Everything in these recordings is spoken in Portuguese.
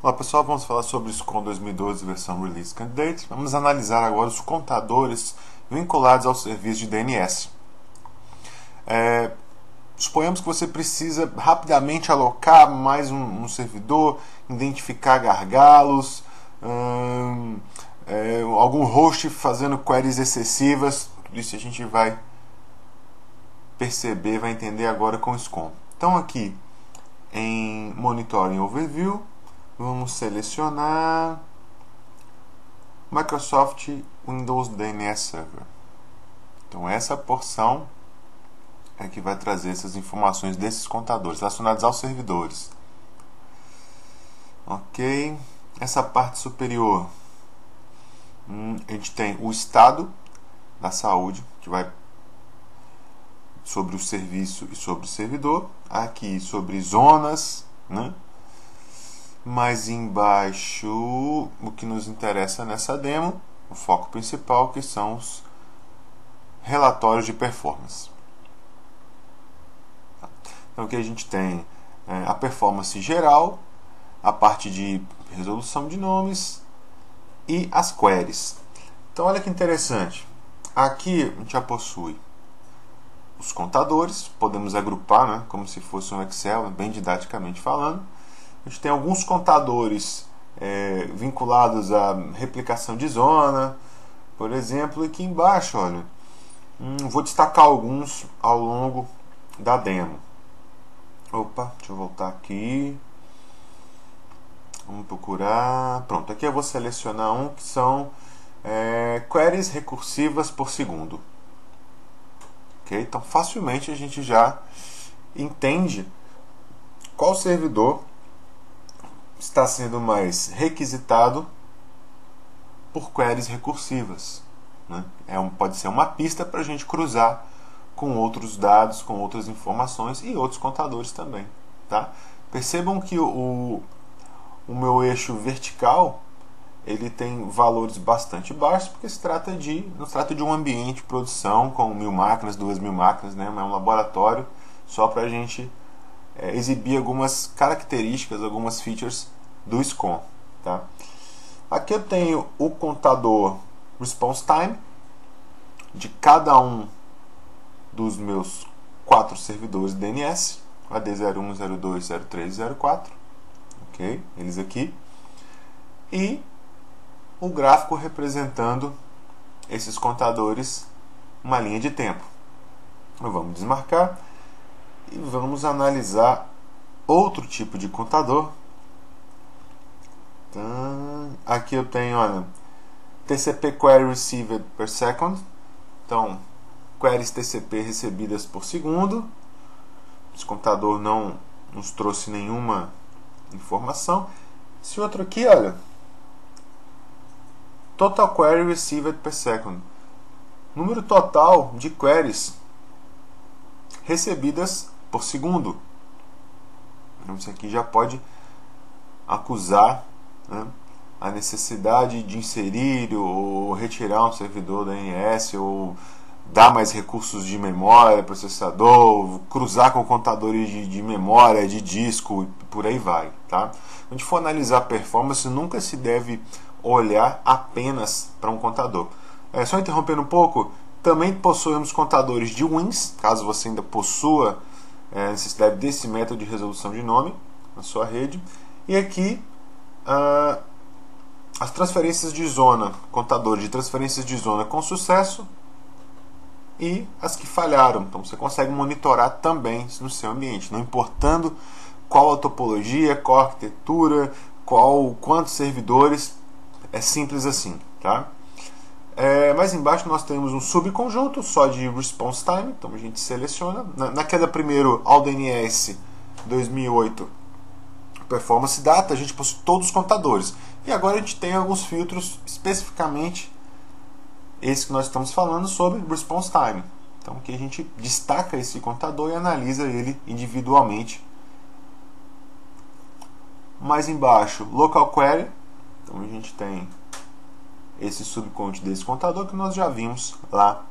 Olá pessoal, vamos falar sobre o SCOM 2012 versão Release Candidate. Vamos analisar agora os contadores vinculados ao serviço de DNS. Suponhamos que você precisa rapidamente alocar mais um servidor, identificar gargalos, algum host fazendo queries excessivas. Tudo isso a gente vai perceber, vai entender agora com o SCOM. Então aqui em Monitoring Overview, vamos selecionar Microsoft Windows DNS Server. Então essa porção é que vai trazer essas informações desses contadores relacionados aos servidores. Ok. Essa parte superior, a gente tem o estado da saúde, que vai sobre o serviço e sobre o servidor. Aqui sobre zonas, né? Mais embaixo, o que nos interessa nessa demo, o foco principal, que são os relatórios de performance. Então aqui a gente tem a performance geral, a parte de resolução de nomes e as queries. Então olha que interessante, aqui a gente já possui os contadores, podemos agrupar, né, como se fosse um Excel, bem didaticamente falando. A gente tem alguns contadores vinculados à replicação de zona, por exemplo. Aqui embaixo, olha, vou destacar alguns ao longo da demo. Opa, deixa eu voltar aqui. Vamos procurar. Pronto, aqui eu vou selecionar um que são queries recursivas por segundo. Okay? Então, facilmente a gente já entende qual servidor está sendo mais requisitado por queries recursivas, né? Pode ser uma pista para a gente cruzar com outros dados, com outras informações e outros contadores também. Tá? Percebam que o meu eixo vertical ele tem valores bastante baixos, porque não se trata de um ambiente de produção com 1000 máquinas, 2000 máquinas, né? É um laboratório só para a gente exibir algumas características, algumas features do SCOM. Tá? Aqui eu tenho o contador Response Time de cada um dos meus 4 servidores DNS, AD01, 02, 03 e 04. Ok? Eles aqui. E o gráfico representando esses contadores, uma linha de tempo. Então, vamos desmarcar e vamos analisar outro tipo de contador. Então, aqui eu tenho, olha, TCP Query Received per Second. Então, queries TCP recebidas por segundo. Esse contador não nos trouxe nenhuma informação. Esse outro aqui, olha, Total Query Received per Second. Número total de queries recebidas por segundo. Então, isso aqui já pode acusar, né, a necessidade de inserir ou retirar um servidor da DNS, ou dar mais recursos de memória, processador, cruzar com contadores de memória, de disco e por aí vai. Tá? Quando a gente for analisar a performance, nunca se deve olhar apenas para um contador. Só interrompendo um pouco, também possuímos contadores de wins, caso você ainda possua necessidade desse método de resolução de nome na sua rede. E aqui as transferências de zona, contadores de transferências de zona com sucesso e as que falharam. Então você consegue monitorar também no seu ambiente, não importando qual a topologia, qual a arquitetura, quantos servidores, é simples assim. Tá? Mais embaixo nós temos um subconjunto só de response time, então a gente seleciona. Na queda primeiro ao DNS 2008 performance data, a gente possui todos os contadores. E agora a gente tem alguns filtros, especificamente esse que nós estamos falando sobre response time. Então aqui a gente destaca esse contador e analisa ele individualmente. Mais embaixo, local query. Então a gente tem esse subconjunto desse contador que nós já vimos lá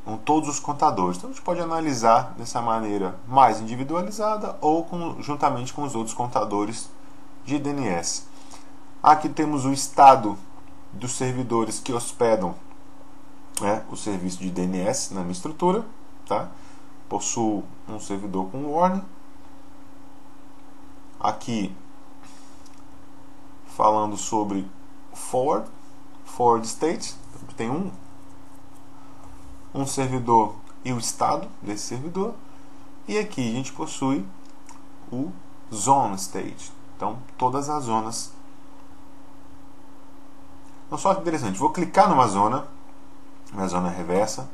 com todos os contadores. Então a gente pode analisar dessa maneira mais individualizada ou juntamente com os outros contadores de DNS. Aqui temos o estado dos servidores que hospedam, né, o serviço de DNS na minha estrutura. Tá? Possuo um servidor com warning. Aqui falando sobre forward state, tem um servidor e o estado desse servidor. E aqui a gente possui o zone state, então todas as zonas. Então, só que interessante, vou clicar numa zona, na zona reversa,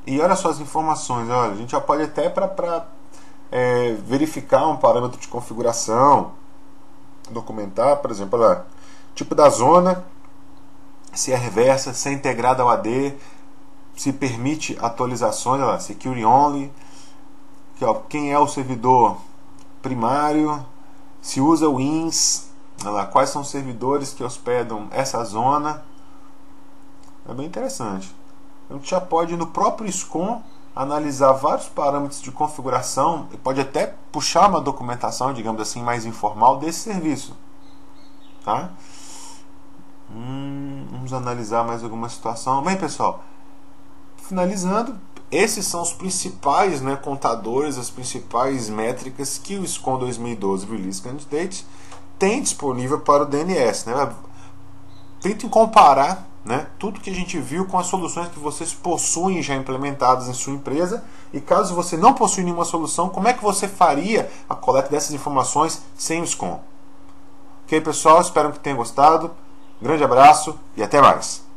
e olha só as informações. Olha, a gente já pode até para verificar um parâmetro de configuração, documentar, por exemplo, olha, tipo da zona, se é reversa, se é integrada ao AD, se permite atualizações, olha lá, security only, aqui, ó, quem é o servidor primário, se usa WINS, olha lá, quais são os servidores que hospedam essa zona. É bem interessante. A gente já pode, no próprio SCOM, analisar vários parâmetros de configuração e pode até puxar uma documentação, digamos assim, mais informal desse serviço. Tá? Vamos analisar mais alguma situação. Bem, pessoal, finalizando, esses são os principais, né, contadores, as principais métricas que o SCOM 2012 Release Candidate tem disponível para o DNS. Né? Tentem comparar, né, tudo que a gente viu com as soluções que vocês possuem já implementadas em sua empresa, e caso você não possui nenhuma solução, como é que você faria a coleta dessas informações sem o SCOM? Ok, pessoal? Espero que tenham gostado. Grande abraço e até mais!